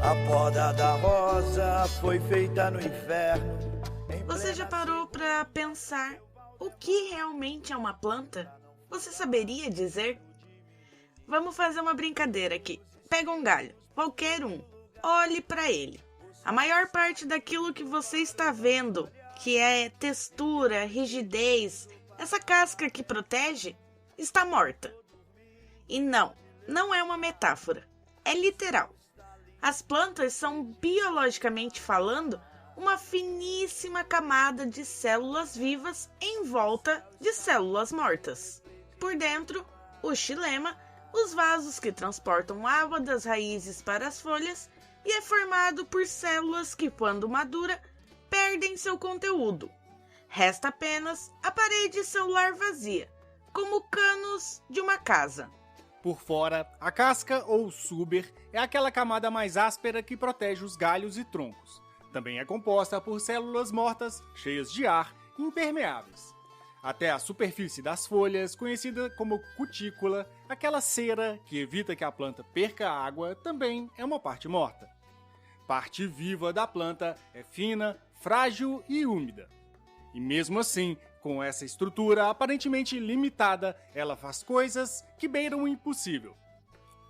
A poda da rosa foi feita no inferno. Você já parou para pensar o que realmente é uma planta? Você saberia dizer? Vamos fazer uma brincadeira aqui. Pega um galho, qualquer um, olhe para ele. A maior parte daquilo que você está vendo, que é textura, rigidez, essa casca que protege, está morta. E não é uma metáfora, é literal. As plantas são, biologicamente falando, uma finíssima camada de células vivas em volta de células mortas. Por dentro, o xilema, os vasos que transportam água das raízes para as folhas, e é formado por células que, quando madura, perdem seu conteúdo. Resta apenas a parede celular vazia, como canos de uma casa. Por fora, a casca ou suber é aquela camada mais áspera que protege os galhos e troncos. Também é composta por células mortas, cheias de ar e impermeáveis. Até a superfície das folhas, conhecida como cutícula, aquela cera que evita que a planta perca água, também é uma parte morta. Parte viva da planta é fina, frágil e úmida. E mesmo assim, com essa estrutura aparentemente limitada, ela faz coisas que beiram o impossível.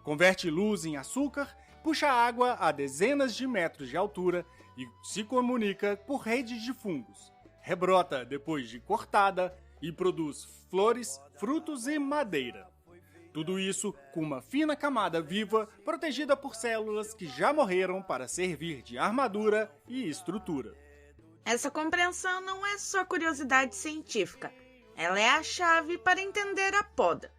Converte luz em açúcar, puxa água a dezenas de metros de altura e se comunica por redes de fungos. Rebrota depois de cortada e produz flores, frutos e madeira. Tudo isso com uma fina camada viva protegida por células que já morreram para servir de armadura e estrutura. Essa compreensão não é só curiosidade científica, ela é a chave para entender a poda.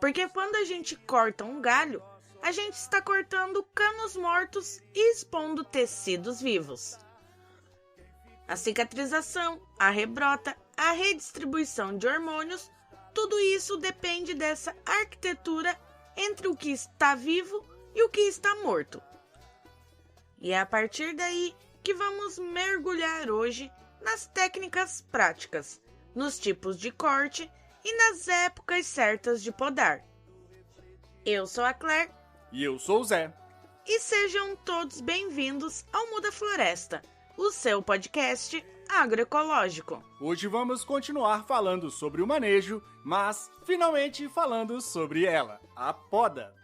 Porque quando a gente corta um galho, a gente está cortando canos mortos e expondo tecidos vivos. A cicatrização, a rebrota, a redistribuição de hormônios, tudo isso depende dessa arquitetura entre o que está vivo e o que está morto. E é a partir daí que vamos mergulhar hoje nas técnicas práticas, nos tipos de corte e nas épocas certas de podar. Eu sou a Claire. E eu sou o Zé. E sejam todos bem-vindos ao Muda Floresta, o seu podcast agroecológico. Hoje vamos continuar falando sobre o manejo, mas finalmente falando sobre ela, a poda.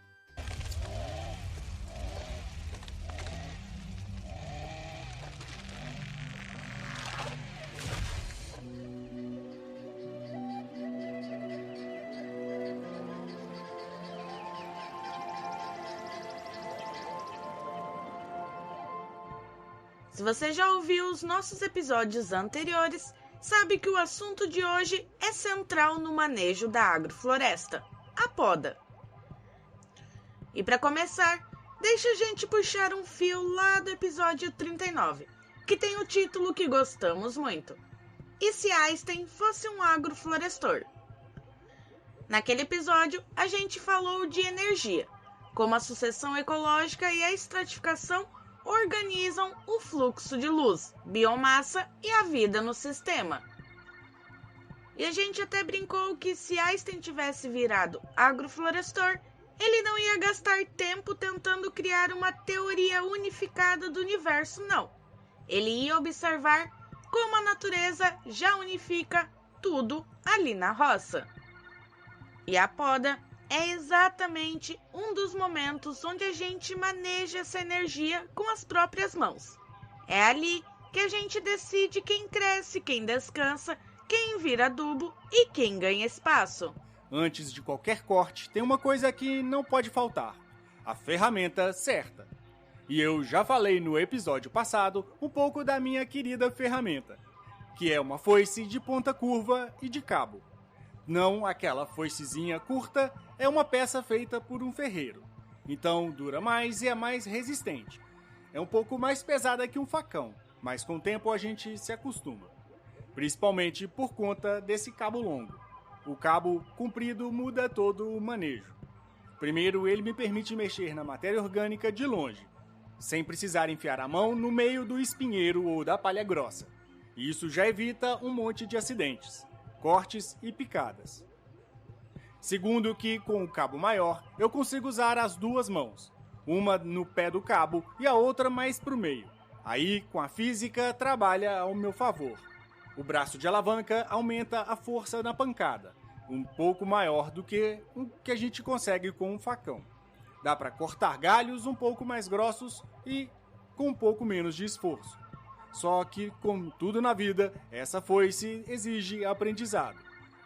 Se você já ouviu os nossos episódios anteriores, sabe que o assunto de hoje é central no manejo da agrofloresta, a poda. E para começar, deixa a gente puxar um fio lá do episódio 39, que tem o título que gostamos muito. E se Einstein fosse um agroflorestor? Naquele episódio, a gente falou de energia, como a sucessão ecológica e a estratificação organizam o fluxo de luz, biomassa e a vida no sistema. E a gente até brincou que se Einstein tivesse virado agroflorestor, ele não ia gastar tempo tentando criar uma teoria unificada do universo, não. Ele ia observar como a natureza já unifica tudo ali na roça. E a poda é exatamente um dos momentos onde a gente maneja essa energia com as próprias mãos. É ali que a gente decide quem cresce, quem descansa, quem vira adubo e quem ganha espaço. Antes de qualquer corte, tem uma coisa que não pode faltar: a ferramenta certa. E eu já falei no episódio passado um pouco da minha querida ferramenta, que é uma foice de ponta curva e de cabo. Não aquela foicezinha curta, é uma peça feita por um ferreiro. Então dura mais e é mais resistente. É um pouco mais pesada que um facão, mas com o tempo a gente se acostuma. Principalmente por conta desse cabo longo. O cabo comprido muda todo o manejo. Primeiro, ele me permite mexer na matéria orgânica de longe, sem precisar enfiar a mão no meio do espinheiro ou da palha grossa. E isso já evita um monte de acidentes, cortes e picadas. Segundo que, com o cabo maior, eu consigo usar as duas mãos. uma no pé do cabo e a outra mais para o meio. Aí, com a física, trabalha ao meu favor. O braço de alavanca aumenta a força na pancada, um pouco maior do que o que a gente consegue com um facão. Dá para cortar galhos um pouco mais grossos e com um pouco menos de esforço. Só que, como tudo na vida, essa foice exige aprendizado.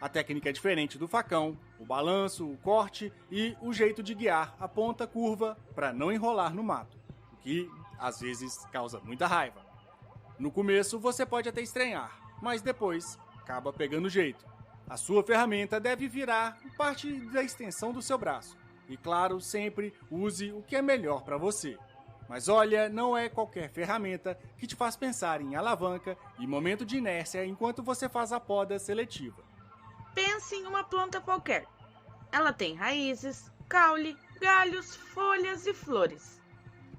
A técnica é diferente do facão, o balanço, o corte e o jeito de guiar a ponta curva para não enrolar no mato, o que às vezes causa muita raiva. No começo você pode até estranhar, mas depois acaba pegando jeito. A sua ferramenta deve virar parte da extensão do seu braço. E claro, sempre use o que é melhor para você. Mas olha, não é qualquer ferramenta que te faz pensar em alavanca e momento de inércia enquanto você faz a poda seletiva. Pense em uma planta qualquer. Ela tem raízes, caule, galhos, folhas e flores.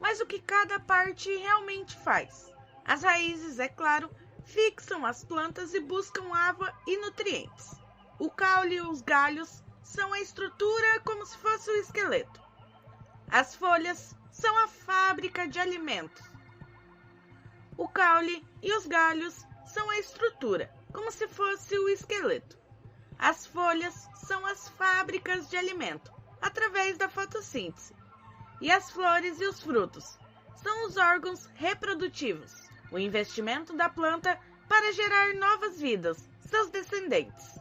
Mas o que cada parte realmente faz? As raízes, é claro, fixam as plantas e buscam água e nutrientes. O caule e os galhos são a estrutura como se fosse o esqueleto. As folhas são a fábrica de alimentos. O caule e os galhos são a estrutura, como se fosse o esqueleto. As folhas são as fábricas de alimento, através da fotossíntese. E as flores e os frutos são os órgãos reprodutivos, o investimento da planta para gerar novas vidas, seus descendentes.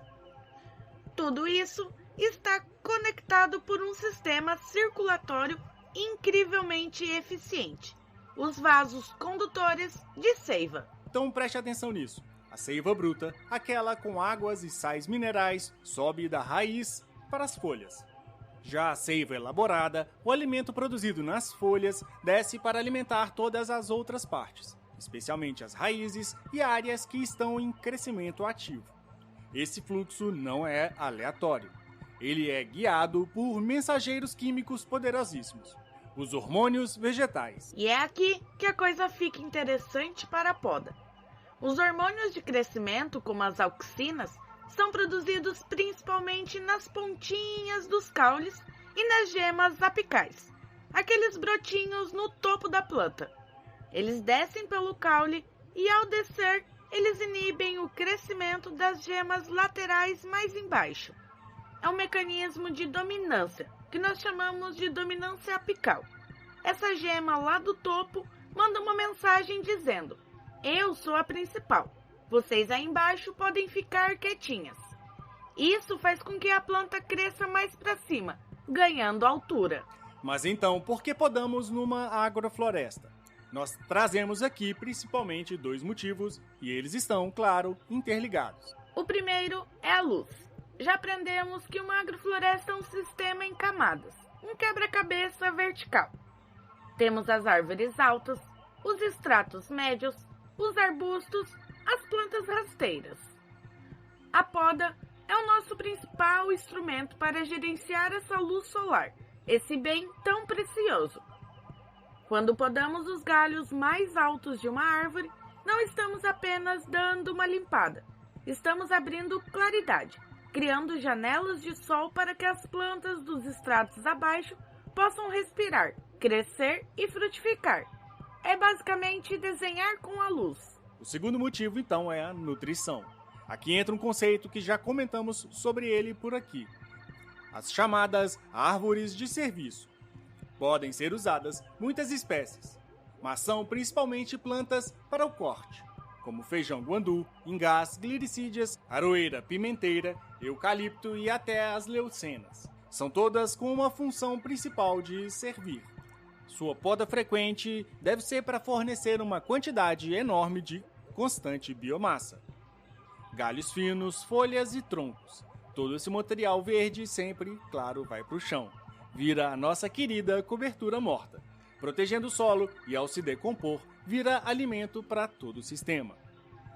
Tudo isso está conectado por um sistema circulatório incrivelmente eficiente, os vasos condutores de seiva. Então preste atenção nisso. A seiva bruta, aquela com águas e sais minerais, sobe da raiz para as folhas. Já a seiva elaborada, o alimento produzido nas folhas, desce para alimentar todas as outras partes, especialmente as raízes e áreas que estão em crescimento ativo. Esse fluxo não é aleatório. Ele é guiado por mensageiros químicos poderosíssimos, os hormônios vegetais. E é aqui que a coisa fica interessante para a poda. Os hormônios de crescimento, como as auxinas, são produzidos principalmente nas pontinhas dos caules e nas gemas apicais, aqueles brotinhos no topo da planta. Eles descem pelo caule e, ao descer, eles inibem o crescimento das gemas laterais mais embaixo. É um mecanismo de dominância, que nós chamamos de dominância apical. Essa gema lá do topo manda uma mensagem dizendo: eu sou a principal, vocês aí embaixo podem ficar quietinhas. Isso faz com que a planta cresça mais para cima, ganhando altura. Mas então, por que podamos numa agrofloresta? Nós trazemos aqui principalmente 2 motivos e eles estão, claro, interligados. O primeiro é a luz. Já aprendemos que uma agrofloresta é um sistema em camadas, um quebra-cabeça vertical. Temos as árvores altas, os estratos médios, os arbustos, as plantas rasteiras. A poda é o nosso principal instrumento para gerenciar essa luz solar, esse bem tão precioso. Quando podamos os galhos mais altos de uma árvore, não estamos apenas dando uma limpada, estamos abrindo claridade, criando janelas de sol para que as plantas dos estratos abaixo possam respirar, crescer e frutificar. É basicamente desenhar com a luz. O segundo motivo, então, é a nutrição. Aqui entra um conceito que já comentamos sobre ele por aqui. As chamadas árvores de serviço. Podem ser usadas muitas espécies, mas são principalmente plantas para o corte, como feijão guandu, ingás, gliricídias, aroeira, pimenteira, eucalipto e até as leucenas. São todas com uma função principal de servir. Sua poda frequente deve ser para fornecer uma quantidade enorme de constante biomassa. Galhos finos, folhas e troncos. Todo esse material verde sempre, claro, vai para o chão. Vira a nossa querida cobertura morta, protegendo o solo e, ao se decompor, vira alimento para todo o sistema.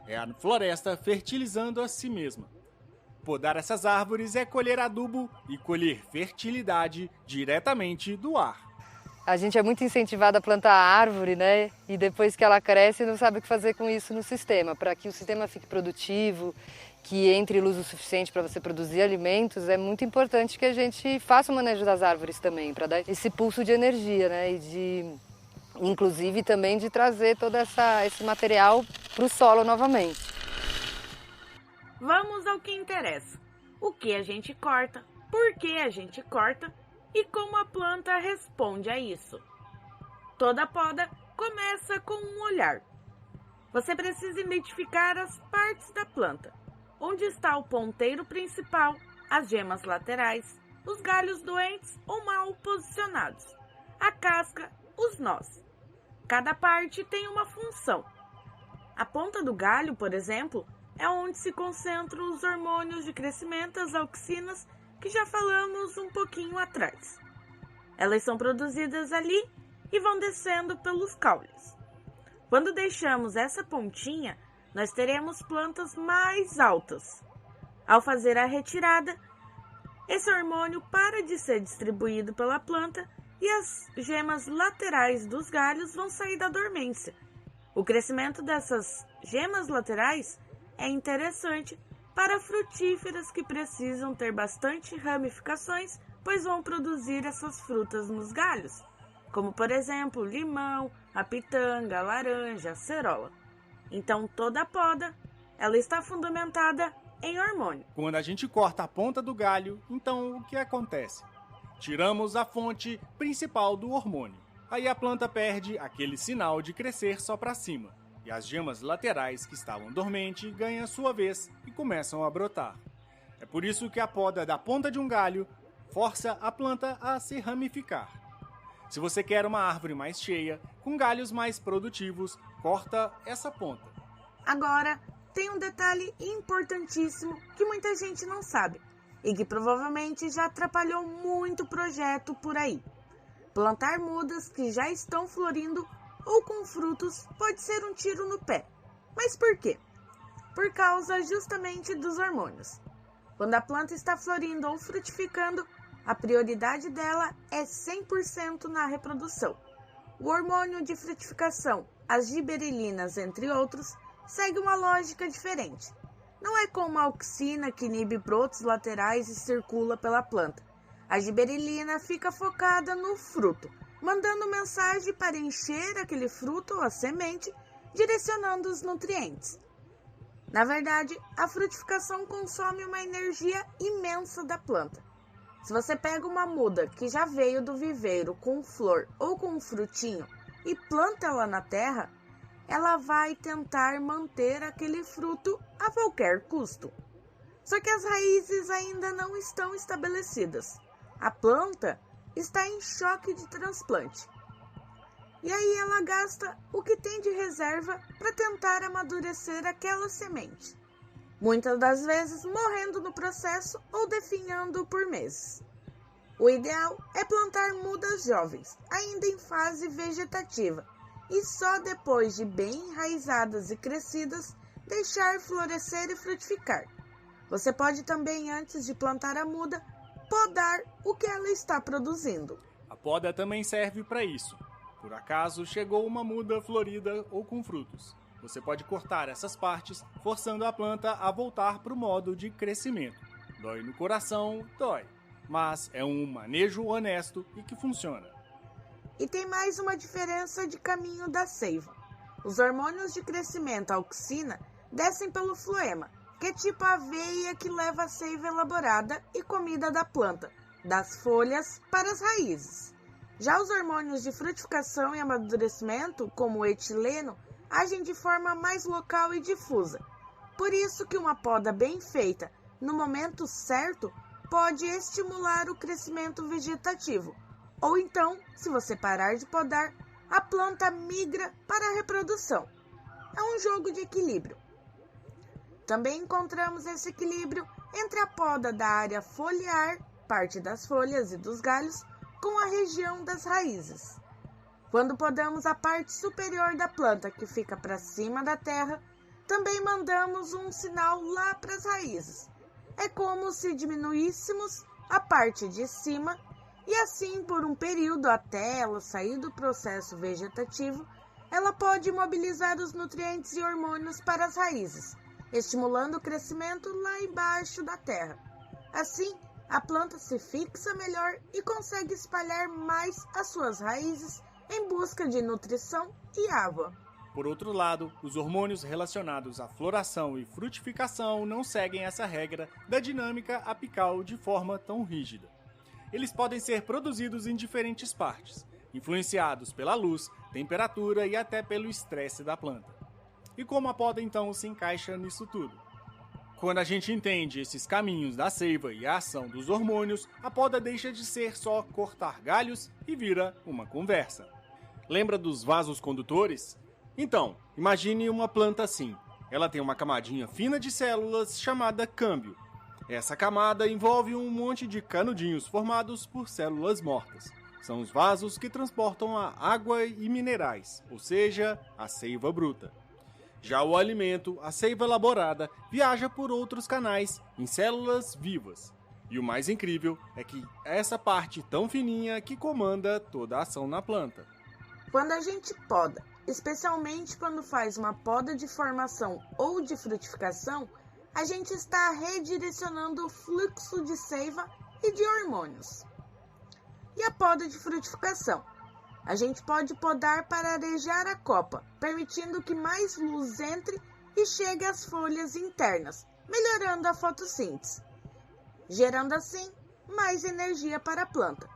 É a floresta fertilizando a si mesma. Podar essas árvores é colher adubo e colher fertilidade diretamente do ar. A gente é muito incentivado a plantar árvore, né? E depois que ela cresce, não sabe o que fazer com isso no sistema, para que o sistema fique produtivo que entre luz o suficiente para você produzir alimentos, é muito importante que a gente faça o manejo das árvores também, para dar esse pulso de energia, né? E inclusive também de trazer todo esse material para o solo novamente. Vamos ao que interessa. O que a gente corta, por que a gente corta e como a planta responde a isso. Toda poda começa com um olhar. Você precisa identificar as partes da planta. Onde está o ponteiro principal, as gemas laterais, os galhos doentes ou mal posicionados, a casca, os nós. Cada parte tem uma função. A ponta do galho, por exemplo, é onde se concentram os hormônios de crescimento, as auxinas, que já falamos um pouquinho atrás. Elas são produzidas ali e vão descendo pelos caules. Quando deixamos essa pontinha, nós teremos plantas mais altas. Ao fazer a retirada, esse hormônio para de ser distribuído pela planta e as gemas laterais dos galhos vão sair da dormência. O crescimento dessas gemas laterais é interessante para frutíferas que precisam ter bastante ramificações, pois vão produzir essas frutas nos galhos, como por exemplo o limão, a pitanga, a laranja, a acerola. Então toda a poda, ela está fundamentada em hormônio. Quando a gente corta a ponta do galho, então o que acontece? Tiramos a fonte principal do hormônio. Aí a planta perde aquele sinal de crescer só para cima. E as gemas laterais que estavam dormentes ganham sua vez e começam a brotar. É por isso que a poda da ponta de um galho força a planta a se ramificar. Se você quer uma árvore mais cheia, com galhos mais produtivos, corta essa ponta. Agora, tem um detalhe importantíssimo que muita gente não sabe e que provavelmente já atrapalhou muito o projeto por aí. Plantar mudas que já estão florindo ou com frutos pode ser um tiro no pé. Mas por quê? Por causa justamente dos hormônios. Quando a planta está florindo ou frutificando, a prioridade dela é 100% na reprodução. O hormônio de frutificação, as giberelinas, entre outros, segue uma lógica diferente. Não é como a auxina que inibe brotos laterais e circula pela planta. A giberelina fica focada no fruto, mandando mensagem para encher aquele fruto ou a semente, direcionando os nutrientes. Na verdade, a frutificação consome uma energia imensa da planta. Se você pega uma muda que já veio do viveiro com flor ou com um frutinho e planta ela na terra, ela vai tentar manter aquele fruto a qualquer custo. Só que as raízes ainda não estão estabelecidas. A planta está em choque de transplante. E aí ela gasta o que tem de reserva para tentar amadurecer aquela semente. Muitas das vezes morrendo no processo ou definhando por meses. O ideal é plantar mudas jovens, ainda em fase vegetativa, e só depois de bem enraizadas e crescidas, deixar florescer e frutificar. Você pode também, antes de plantar a muda, podar o que ela está produzindo. A poda também serve para isso. Por acaso chegou uma muda florida ou com frutos. Você pode cortar essas partes, forçando a planta a voltar para o modo de crescimento. Dói no coração, dói. Mas é um manejo honesto e que funciona. E tem mais uma diferença de caminho da seiva. Os hormônios de crescimento, a auxina, descem pelo floema, que é tipo a aveia que leva a seiva elaborada e comida da planta, das folhas para as raízes. Já os hormônios de frutificação e amadurecimento, como o etileno, agem de forma mais local e difusa. Por isso que uma poda bem feita, no momento certo, pode estimular o crescimento vegetativo. Ou então, se você parar de podar, a planta migra para a reprodução. É um jogo de equilíbrio. Também encontramos esse equilíbrio entre a poda da área foliar, parte das folhas e dos galhos, com a região das raízes. Quando podamos a parte superior da planta, que fica para cima da terra, também mandamos um sinal lá para as raízes. É como se diminuíssemos a parte de cima e assim, por um período até ela sair do processo vegetativo, ela pode mobilizar os nutrientes e hormônios para as raízes, estimulando o crescimento lá embaixo da terra. Assim, a planta se fixa melhor e consegue espalhar mais as suas raízes em busca de nutrição e água. Por outro lado, os hormônios relacionados à floração e frutificação não seguem essa regra da dinâmica apical de forma tão rígida. Eles podem ser produzidos em diferentes partes, influenciados pela luz, temperatura e até pelo estresse da planta. E como a poda então se encaixa nisso tudo? Quando a gente entende esses caminhos da seiva e a ação dos hormônios, a poda deixa de ser só cortar galhos e vira uma conversa. Lembra dos vasos condutores? Então, imagine uma planta assim. Ela tem uma camadinha fina de células chamada câmbio. Essa camada envolve um monte de canudinhos formados por células mortas. São os vasos que transportam a água e minerais, ou seja, a seiva bruta. Já o alimento, a seiva elaborada, viaja por outros canais, em células vivas. E o mais incrível é que essa parte tão fininha que comanda toda a ação na planta. Quando a gente poda, especialmente quando faz uma poda de formação ou de frutificação, a gente está redirecionando o fluxo de seiva e de hormônios. E a poda de frutificação? A gente pode podar para arejar a copa, permitindo que mais luz entre e chegue às folhas internas, melhorando a fotossíntese, gerando assim mais energia para a planta.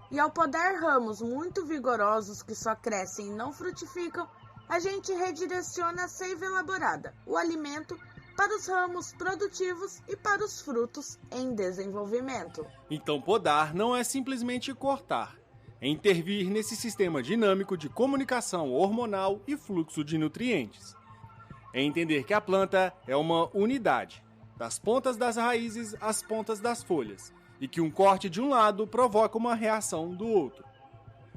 E ao podar ramos muito vigorosos que só crescem e não frutificam, a gente redireciona a seiva elaborada, o alimento, para os ramos produtivos e para os frutos em desenvolvimento. Então podar não é simplesmente cortar, é intervir nesse sistema dinâmico de comunicação hormonal e fluxo de nutrientes. É entender que a planta é uma unidade, das pontas das raízes às pontas das folhas, e que um corte de um lado provoca uma reação do outro.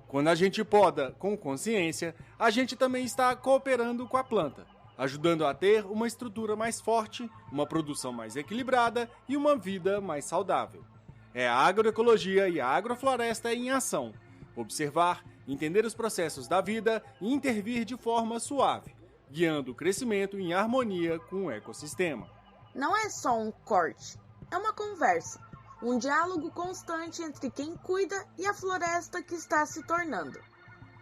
Quando a gente poda com consciência, a gente também está cooperando com a planta, ajudando a ter uma estrutura mais forte, uma produção mais equilibrada e uma vida mais saudável. É a agroecologia e a agrofloresta em ação. Observar, entender os processos da vida e intervir de forma suave, guiando o crescimento em harmonia com o ecossistema. Não é só um corte, é uma conversa. Um diálogo constante entre quem cuida e a floresta que está se tornando.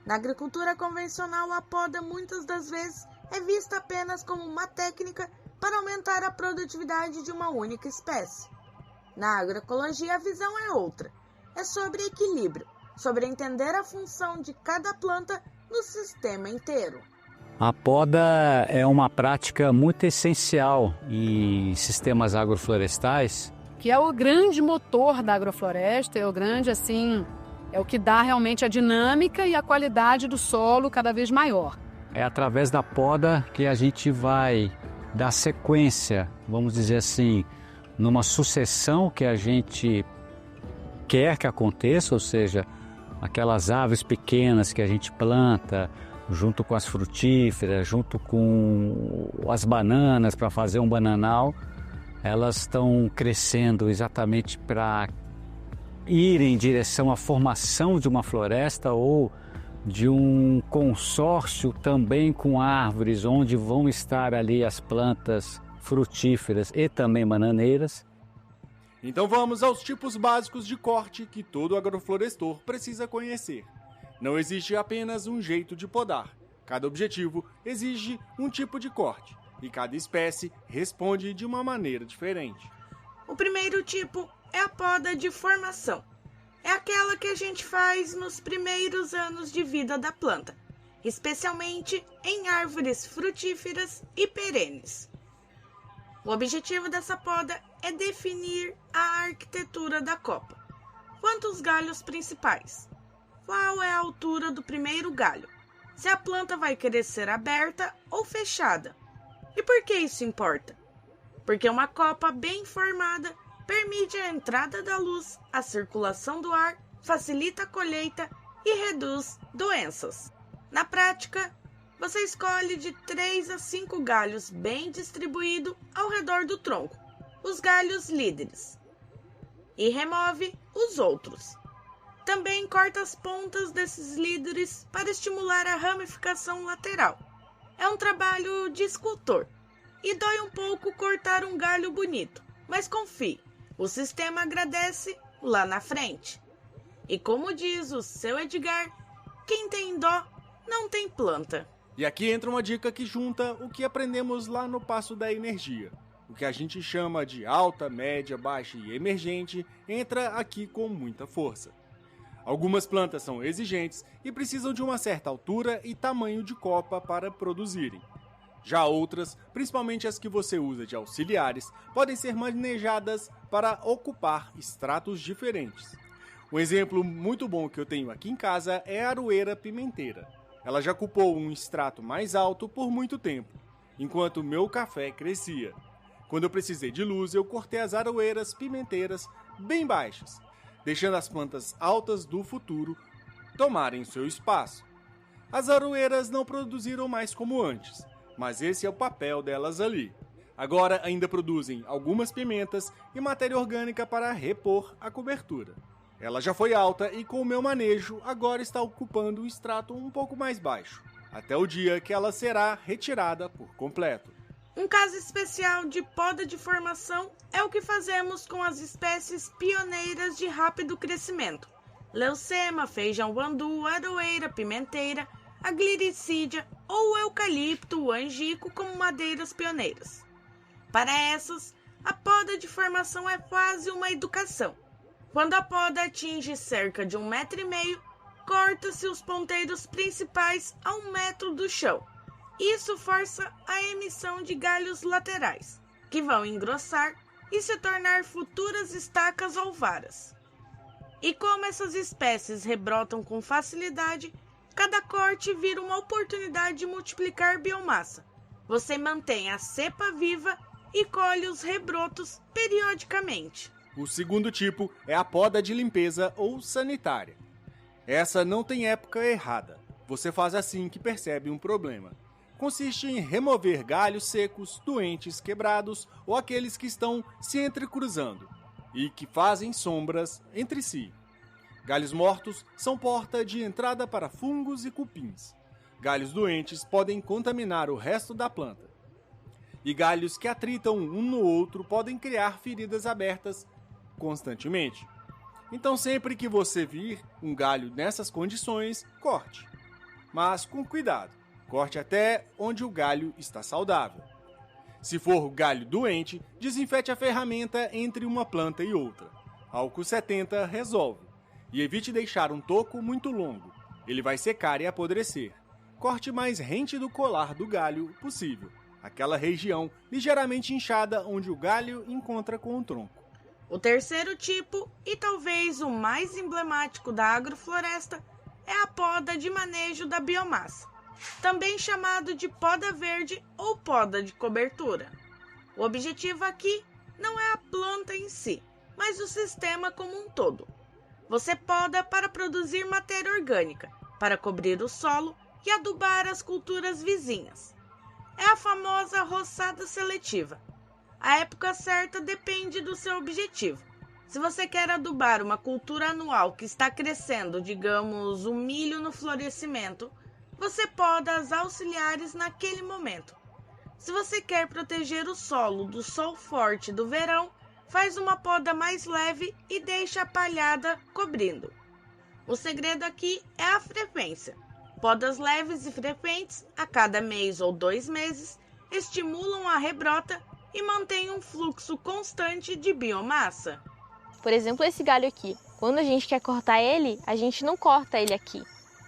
Na agricultura convencional, a poda muitas das vezes é vista apenas como uma técnica para aumentar a produtividade de uma única espécie. Na agroecologia, a visão é outra. É sobre equilíbrio, sobre entender a função de cada planta no sistema inteiro. A poda é uma prática muito essencial em sistemas agroflorestais, que é o grande motor da agrofloresta, é o que dá realmente a dinâmica e a qualidade do solo cada vez maior. É através da poda que a gente vai dar sequência, vamos dizer assim, numa sucessão que a gente quer que aconteça, ou seja, aquelas árvores pequenas que a gente planta, junto com as frutíferas, junto com as bananas para fazer um bananal, elas estão crescendo exatamente para ir em direção à formação de uma floresta ou de um consórcio também com árvores, onde vão estar ali as plantas frutíferas e também bananeiras. Então vamos aos tipos básicos de corte que todo agroflorestor precisa conhecer. Não existe apenas um jeito de podar. Cada objetivo exige um tipo de corte. E cada espécie responde de uma maneira diferente. O primeiro tipo é a poda de formação. É aquela que a gente faz nos primeiros anos de vida da planta, especialmente em árvores frutíferas e perenes. O objetivo dessa poda é definir a arquitetura da copa. Quantos galhos principais? Qual é a altura do primeiro galho? Se a planta vai crescer aberta ou fechada? E por que isso importa? Porque uma copa bem formada permite a entrada da luz, a circulação do ar, facilita a colheita e reduz doenças. Na prática, você escolhe de 3 a 5 galhos bem distribuídos ao redor do tronco, os galhos líderes, e remove os outros. Também corta as pontas desses líderes para estimular a ramificação lateral. É um trabalho de escultor e dói um pouco cortar um galho bonito, mas confie, o sistema agradece lá na frente. E como diz o seu Edgar, quem tem dó não tem planta. E aqui entra uma dica que junta o que aprendemos lá no Passo da Energia. O que a gente chama de alta, média, baixa e emergente entra aqui com muita força. Algumas plantas são exigentes e precisam de uma certa altura e tamanho de copa para produzirem. Já outras, principalmente as que você usa de auxiliares, podem ser manejadas para ocupar estratos diferentes. Um exemplo muito bom que eu tenho aqui em casa é a aroeira pimenteira. Ela já ocupou um estrato mais alto por muito tempo, enquanto o meu café crescia. Quando eu precisei de luz, eu cortei as aroeiras pimenteiras bem baixas, deixando as plantas altas do futuro tomarem seu espaço. As aroeiras não produziram mais como antes, mas esse é o papel delas ali. Agora ainda produzem algumas pimentas e matéria orgânica para repor a cobertura. Ela já foi alta e com o meu manejo agora está ocupando um estrato um pouco mais baixo, até o dia que ela será retirada por completo. Um caso especial de poda de formação é o que fazemos com as espécies pioneiras de rápido crescimento. Leucema, feijão guandu, aroeira, pimenteira, a gliricídia ou o eucalipto, o angico como madeiras pioneiras. Para essas, a poda de formação é quase uma educação. Quando a poda atinge cerca de 1,5 m, corta-se os ponteiros principais a 1 metro do chão. Isso força a emissão de galhos laterais, que vão engrossar e se tornar futuras estacas ou varas. E como essas espécies rebrotam com facilidade, cada corte vira uma oportunidade de multiplicar biomassa. Você mantém a cepa viva e colhe os rebrotos periodicamente. O segundo tipo é a poda de limpeza ou sanitária. Essa não tem época errada. Você faz assim que percebe um problema. Consiste em remover galhos secos, doentes, quebrados ou aqueles que estão se entrecruzando e que fazem sombras entre si. Galhos mortos são porta de entrada para fungos e cupins. Galhos doentes podem contaminar o resto da planta. E galhos que atritam um no outro podem criar feridas abertas constantemente. Então sempre que você vir um galho nessas condições, corte. Mas com cuidado, corte até onde o galho está saudável. Se for galho doente, desinfete a ferramenta entre uma planta e outra. Álcool 70 resolve. E evite deixar um toco muito longo. Ele vai secar e apodrecer. Corte mais rente do colar do galho possível, aquela região ligeiramente inchada onde o galho encontra com o tronco. O terceiro tipo, e talvez o mais emblemático da agrofloresta, é a poda de manejo da biomassa, também chamado de poda verde ou poda de cobertura. O objetivo aqui não é a planta em si, mas o sistema como um todo. Você poda para produzir matéria orgânica, para cobrir o solo e adubar as culturas vizinhas. É a famosa roçada seletiva. A época certa depende do seu objetivo. Se você quer adubar uma cultura anual que está crescendo, digamos, o milho no florescimento, você poda as auxiliares naquele momento. Se você quer proteger o solo do sol forte do verão, faz uma poda mais leve e deixa a palhada cobrindo. O segredo aqui é a frequência. Podas leves e frequentes a cada mês ou 2 meses estimulam a rebrota e mantém um fluxo constante de biomassa. Por exemplo, esse galho aqui. Quando a gente quer cortar ele, a gente não corta ele aqui,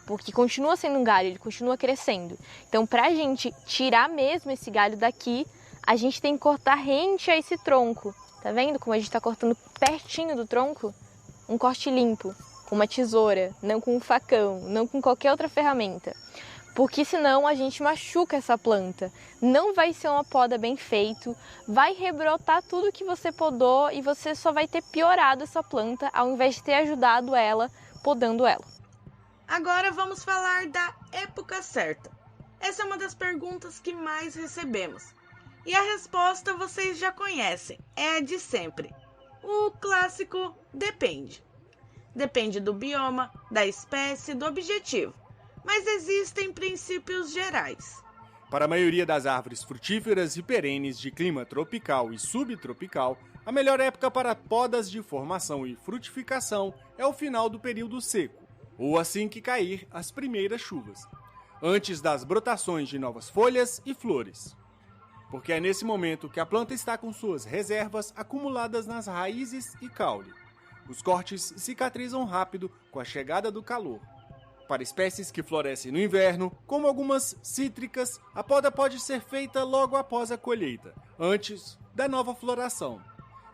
porque continua sendo um galho, ele continua crescendo. Então, para a gente tirar mesmo esse galho daqui, a gente tem que cortar rente a esse tronco. Tá vendo como a gente está cortando pertinho do tronco? Um corte limpo, com uma tesoura, não com um facão, não com qualquer outra ferramenta. Porque senão a gente machuca essa planta. Não vai ser uma poda bem feita, vai rebrotar tudo que você podou e você só vai ter piorado essa planta ao invés de ter ajudado ela, podando ela. Agora vamos falar da época certa. Essa é uma das perguntas que mais recebemos. E a resposta vocês já conhecem, é a de sempre. O clássico depende. Depende do bioma, da espécie, do objetivo. Mas existem princípios gerais. Para a maioria das árvores frutíferas e perenes de clima tropical e subtropical, a melhor época para podas de formação e frutificação é o final do período seco, ou assim que cair as primeiras chuvas, antes das brotações de novas folhas e flores. Porque é nesse momento que a planta está com suas reservas acumuladas nas raízes e caule. Os cortes cicatrizam rápido com a chegada do calor. Para espécies que florescem no inverno, como algumas cítricas, a poda pode ser feita logo após a colheita, antes da nova floração.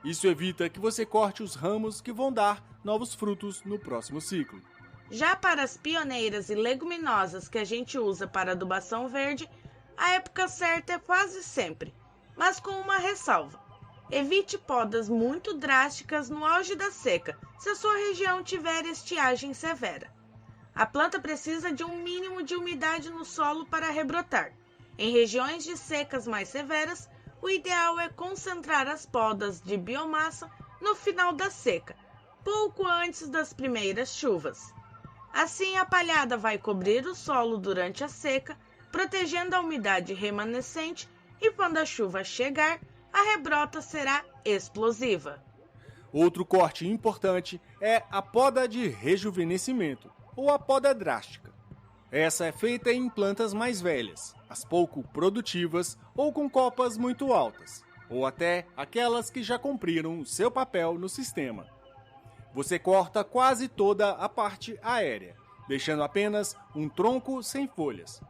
Isso evita que você corte os ramos que vão dar novos frutos no próximo ciclo. Já para as pioneiras e leguminosas que a gente usa para adubação verde, a época certa é quase sempre, mas com uma ressalva. Evite podas muito drásticas no auge da seca, se a sua região tiver estiagem severa. A planta precisa de um mínimo de umidade no solo para rebrotar. Em regiões de secas mais severas, o ideal é concentrar as podas de biomassa no final da seca, pouco antes das primeiras chuvas. Assim, a palhada vai cobrir o solo durante a seca, protegendo a umidade remanescente, e quando a chuva chegar, a rebrota será explosiva. Outro corte importante é a poda de rejuvenescimento, ou a poda drástica. Essa é feita em plantas mais velhas, as pouco produtivas ou com copas muito altas, ou até aquelas que já cumpriram o seu papel no sistema. Você corta quase toda a parte aérea, deixando apenas um tronco sem folhas.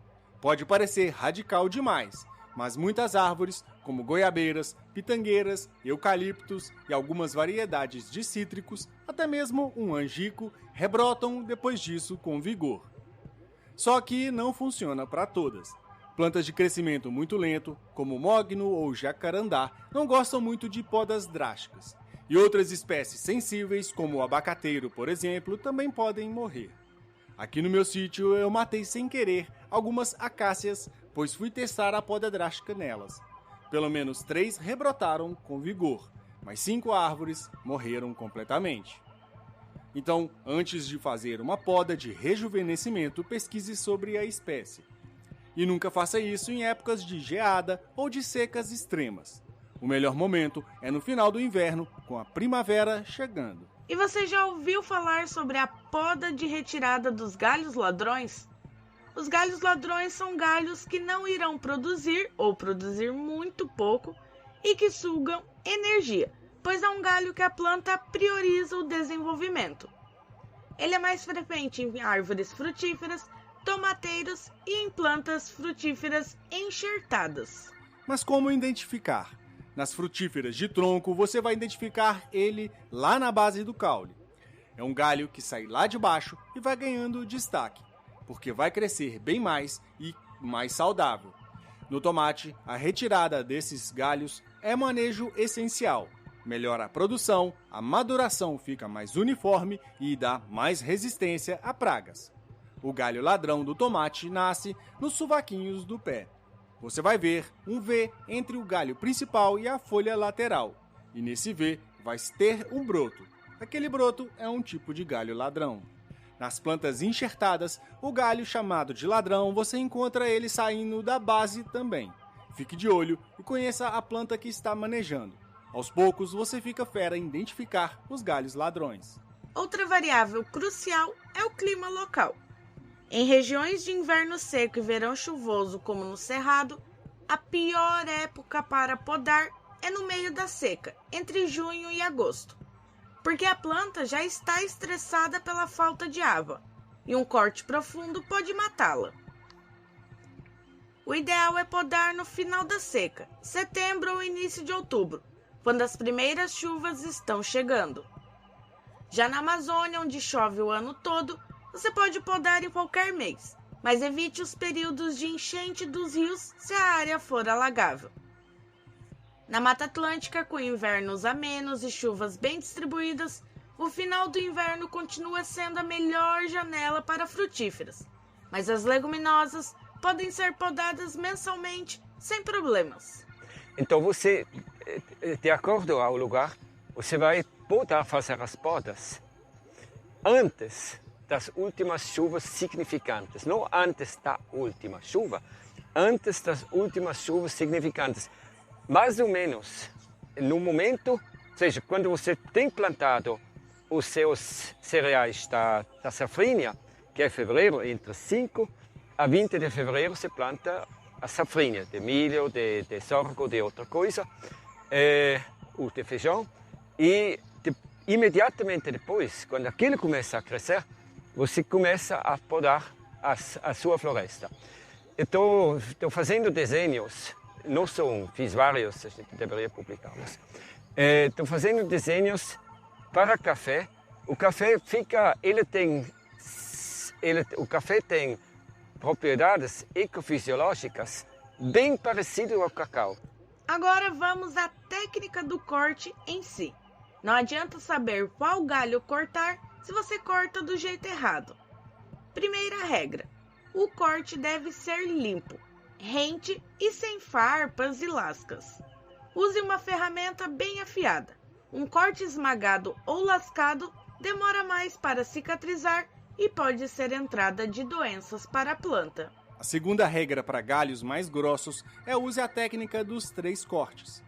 Pode parecer radical demais, mas muitas árvores, como goiabeiras, pitangueiras, eucaliptos e algumas variedades de cítricos, até mesmo um angico, rebrotam depois disso com vigor. Só que não funciona para todas. Plantas de crescimento muito lento, como mogno ou jacarandá, não gostam muito de podas drásticas. E outras espécies sensíveis, como o abacateiro, por exemplo, também podem morrer. Aqui no meu sítio eu matei sem querer algumas acácias, pois fui testar a poda drástica nelas. Pelo menos 3 rebrotaram com vigor, mas 5 árvores morreram completamente. Então, antes de fazer uma poda de rejuvenescimento, pesquise sobre a espécie. E nunca faça isso em épocas de geada ou de secas extremas. O melhor momento é no final do inverno, com a primavera chegando. E você já ouviu falar sobre a poda de retirada dos galhos ladrões? Os galhos ladrões são galhos que não irão produzir ou produzir muito pouco e que sugam energia, pois é um galho que a planta prioriza o desenvolvimento. Ele é mais frequente em árvores frutíferas, tomateiros e em plantas frutíferas enxertadas. Mas como identificar? Nas frutíferas de tronco, você vai identificar ele lá na base do caule. É um galho que sai lá de baixo e vai ganhando destaque, porque vai crescer bem mais e mais saudável. No tomate, a retirada desses galhos é manejo essencial. Melhora a produção, a maduração fica mais uniforme e dá mais resistência a pragas. O galho ladrão do tomate nasce nos sovaquinhos do pé. Você vai ver um V entre o galho principal e a folha lateral. E nesse V vai ter um broto. Aquele broto é um tipo de galho ladrão. Nas plantas enxertadas, o galho chamado de ladrão, você encontra ele saindo da base também. Fique de olho e conheça a planta que está manejando. Aos poucos, você fica fera em identificar os galhos ladrões. Outra variável crucial é o clima local. Em regiões de inverno seco e verão chuvoso, como no Cerrado, a pior época para podar é no meio da seca, entre junho e agosto, porque a planta já está estressada pela falta de água, e um corte profundo pode matá-la. O ideal é podar no final da seca, setembro ou início de outubro, quando as primeiras chuvas estão chegando. Já na Amazônia, onde chove o ano todo, você pode podar em qualquer mês, mas evite os períodos de enchente dos rios se a área for alagável. Na Mata Atlântica, com invernos amenos e chuvas bem distribuídas, o final do inverno continua sendo a melhor janela para frutíferas, mas as leguminosas podem ser podadas mensalmente sem problemas. Então você, de acordo ao lugar, você vai poder fazer as podas antes das últimas chuvas significantes, não antes da última chuva, antes das últimas chuvas significantes. Mais ou menos no momento, ou seja, quando você tem plantado os seus cereais da safrinha, que é fevereiro, entre 5 a 20 de fevereiro você planta a safrinha, de milho, de sorgo, de outra coisa, ou de feijão. E imediatamente depois, quando aquilo começa a crescer, você começa a podar a sua floresta. Estou fazendo desenhos, não só fiz vários, a gente deveria publicá-los. Estou fazendo desenhos para café. O café o café tem propriedades ecofisiológicas bem parecidas ao cacau. Agora vamos à técnica do corte em si. Não adianta saber qual galho cortar se você corta do jeito errado. Primeira regra: o corte deve ser limpo, rente e sem farpas e lascas. Use uma ferramenta bem afiada. Um corte esmagado ou lascado demora mais para cicatrizar e pode ser entrada de doenças para a planta. A segunda regra para galhos mais grossos é use a técnica dos 3 cortes.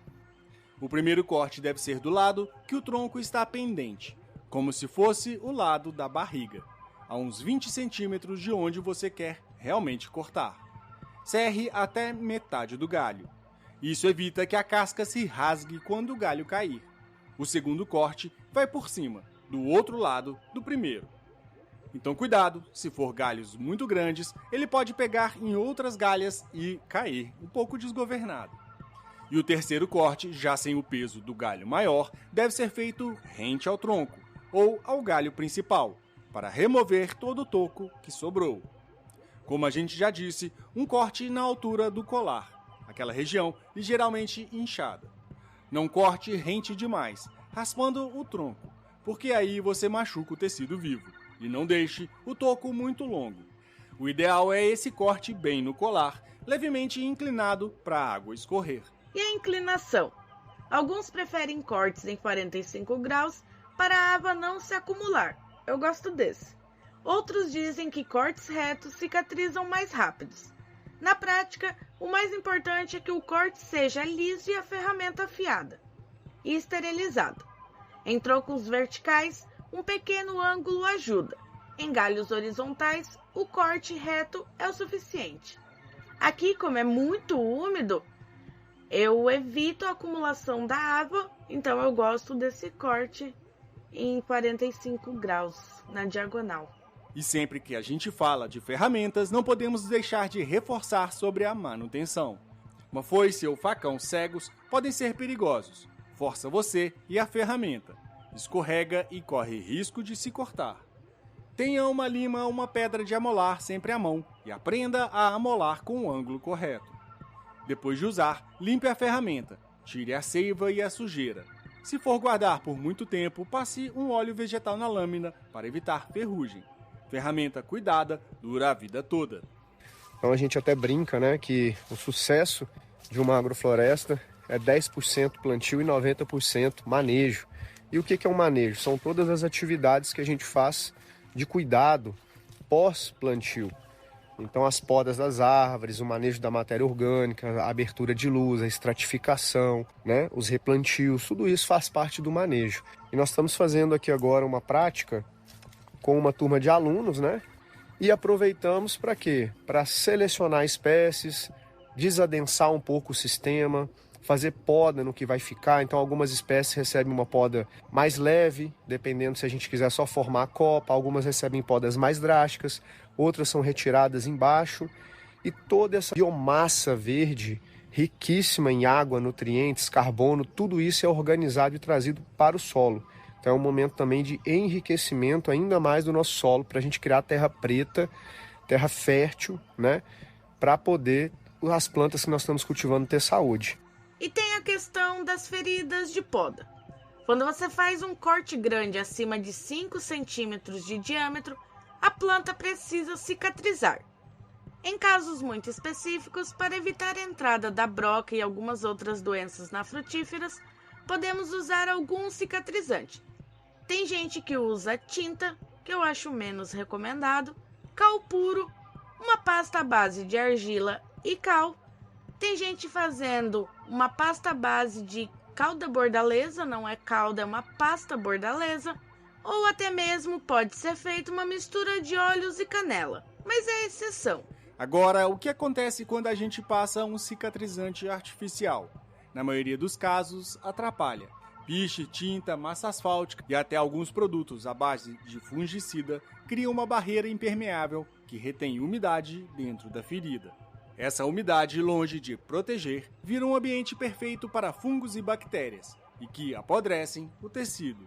O primeiro corte deve ser do lado que o tronco está pendente, como se fosse o lado da barriga, a uns 20 centímetros de onde você quer realmente cortar. Serre até metade do galho. Isso evita que a casca se rasgue quando o galho cair. O segundo corte vai por cima, do outro lado do primeiro. Então cuidado, se for galhos muito grandes, ele pode pegar em outras galhas e cair um pouco desgovernado. E o terceiro corte, já sem o peso do galho maior, deve ser feito rente ao tronco, ou ao galho principal, para remover todo o toco que sobrou. Como a gente já disse, um corte na altura do colar, aquela região ligeiramente inchada. Não corte rente demais, raspando o tronco, porque aí você machuca o tecido vivo. E não deixe o toco muito longo. O ideal é esse corte bem no colar, levemente inclinado para a água escorrer. E a inclinação? Alguns preferem cortes em 45 graus para a água não se acumular. Eu gosto desse. Outros dizem que cortes retos cicatrizam mais rápidos. Na prática, o mais importante é que o corte seja liso e a ferramenta afiada e esterilizado. Em troncos verticais, um pequeno ângulo ajuda. Em galhos horizontais, o corte reto é o suficiente. Aqui, como é muito úmido, eu evito a acumulação da água, então eu gosto desse corte em 45 graus, na diagonal. E sempre que a gente fala de ferramentas, não podemos deixar de reforçar sobre a manutenção. Uma foice ou facão cegos podem ser perigosos. Força você e a ferramenta. Escorrega e corre risco de se cortar. Tenha uma lima ou uma pedra de amolar sempre à mão e aprenda a amolar com o ângulo correto. Depois de usar, limpe a ferramenta, tire a seiva e a sujeira. Se for guardar por muito tempo, passe um óleo vegetal na lâmina para evitar ferrugem. Ferramenta cuidada dura a vida toda. Então a gente até brinca, né, que o sucesso de uma agrofloresta é 10% plantio e 90% manejo. E o que é um manejo? São todas as atividades que a gente faz de cuidado pós-plantio. Então as podas das árvores, o manejo da matéria orgânica, a abertura de luz, a estratificação, né? Os replantios, tudo isso faz parte do manejo. E nós estamos fazendo aqui agora uma prática com uma turma de alunos, né? E aproveitamos para quê? Para selecionar espécies, desadensar um pouco o sistema, fazer poda no que vai ficar. Então algumas espécies recebem uma poda mais leve, dependendo se a gente quiser só formar a copa. Algumas recebem podas mais drásticas, outras são retiradas embaixo. E toda essa biomassa verde, riquíssima em água, nutrientes, carbono, tudo isso é organizado e trazido para o solo. Então é um momento também de enriquecimento ainda mais do nosso solo, para a gente criar terra preta, terra fértil, né? Para poder as plantas que nós estamos cultivando ter saúde. E tem a questão das feridas de poda. Quando você faz um corte grande acima de 5 centímetros de diâmetro, a planta precisa cicatrizar. Em casos muito específicos, para evitar a entrada da broca e algumas outras doenças na frutíferas, podemos usar algum cicatrizante. Tem gente que usa tinta, que eu acho menos recomendado, cal puro, uma pasta à base de argila e cal. Tem gente fazendo uma pasta base de calda bordaleza, não é calda, é uma pasta bordaleza. Ou até mesmo pode ser feita uma mistura de óleos e canela, mas é exceção. Agora, o que acontece quando a gente passa um cicatrizante artificial? Na maioria dos casos, atrapalha. Piche, tinta, massa asfáltica e até alguns produtos à base de fungicida criam uma barreira impermeável que retém umidade dentro da ferida. Essa umidade, longe de proteger, vira um ambiente perfeito para fungos e bactérias e que apodrecem o tecido.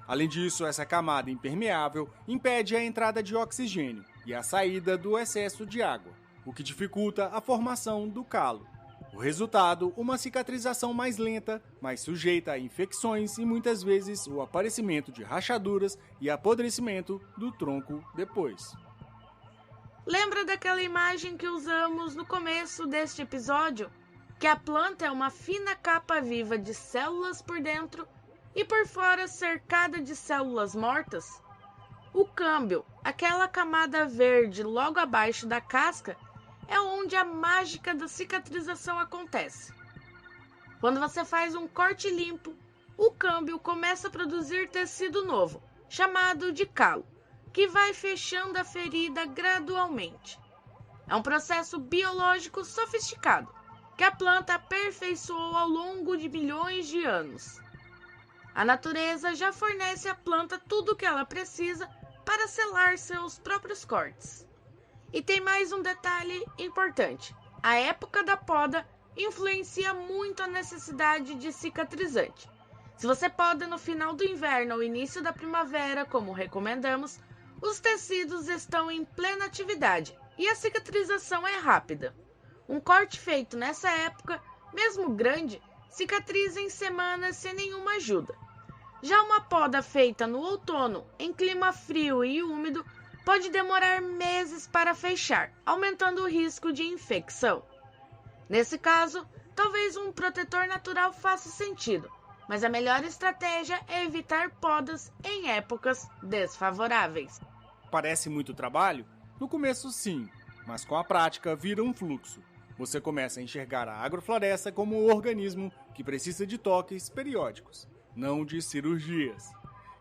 Além disso, essa camada impermeável impede a entrada de oxigênio e a saída do excesso de água, o que dificulta a formação do calo. O resultado, uma cicatrização mais lenta, mais sujeita a infecções e muitas vezes o aparecimento de rachaduras e apodrecimento do tronco depois. Lembra daquela imagem que usamos no começo deste episódio? Que a planta é uma fina capa viva de células por dentro e por fora cercada de células mortas? O câmbio, aquela camada verde logo abaixo da casca, é onde a mágica da cicatrização acontece. Quando você faz um corte limpo, o câmbio começa a produzir tecido novo, chamado de calo, que vai fechando a ferida gradualmente. É um processo biológico sofisticado, que a planta aperfeiçoou ao longo de milhões de anos. A natureza já fornece à planta tudo o que ela precisa para selar seus próprios cortes. E tem mais um detalhe importante. A época da poda influencia muito a necessidade de cicatrizante. Se você poda no final do inverno ou início da primavera, como recomendamos, os tecidos estão em plena atividade e a cicatrização é rápida. Um corte feito nessa época, mesmo grande, cicatriza em semanas sem nenhuma ajuda. Já uma poda feita no outono, em clima frio e úmido, pode demorar meses para fechar, aumentando o risco de infecção. Nesse caso, talvez um protetor natural faça sentido, mas a melhor estratégia é evitar podas em épocas desfavoráveis. Parece muito trabalho? No começo sim, mas com a prática vira um fluxo. Você começa a enxergar a agrofloresta como um organismo que precisa de toques periódicos, não de cirurgias.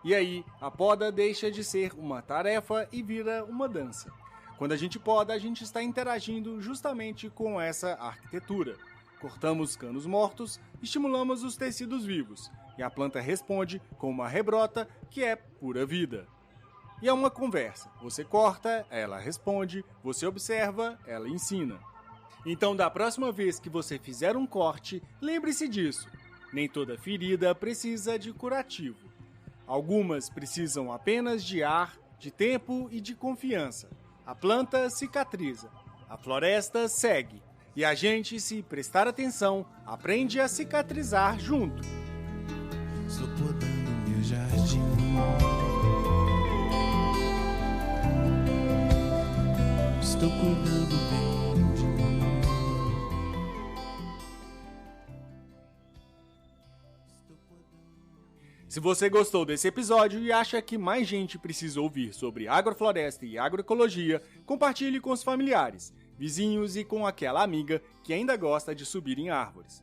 E aí, a poda deixa de ser uma tarefa e vira uma dança. Quando a gente poda, a gente está interagindo justamente com essa arquitetura. Cortamos canos mortos, estimulamos os tecidos vivos, e a planta responde com uma rebrota que é pura vida. E é uma conversa. Você corta, ela responde, você observa, ela ensina. Então, da próxima vez que você fizer um corte, lembre-se disso. Nem toda ferida precisa de curativo. Algumas precisam apenas de ar, de tempo e de confiança. A planta cicatriza, a floresta segue. E a gente, se prestar atenção, aprende a cicatrizar junto. Estou podando meu jardim. Estou cuidando bem de mim. Se você gostou desse episódio e acha que mais gente precisa ouvir sobre agrofloresta e agroecologia, compartilhe com os familiares, vizinhos e com aquela amiga que ainda gosta de subir em árvores.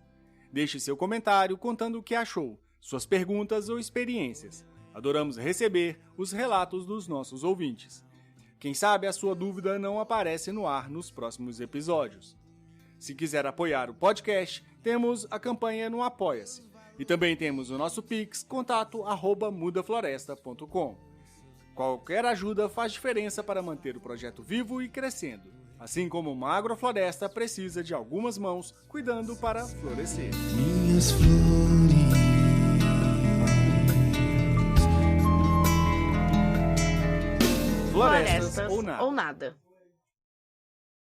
Deixe seu comentário contando o que achou, suas perguntas ou experiências. Adoramos receber os relatos dos nossos ouvintes. Quem sabe a sua dúvida não aparece no ar nos próximos episódios. Se quiser apoiar o podcast, temos a campanha no Apoia-se. E também temos o nosso Pix, contato@mudafloresta.com. Qualquer ajuda faz diferença para manter o projeto vivo e crescendo. Assim como uma agrofloresta precisa de algumas mãos cuidando para florescer. Minhas flores. Florestas ou nada. Ou nada.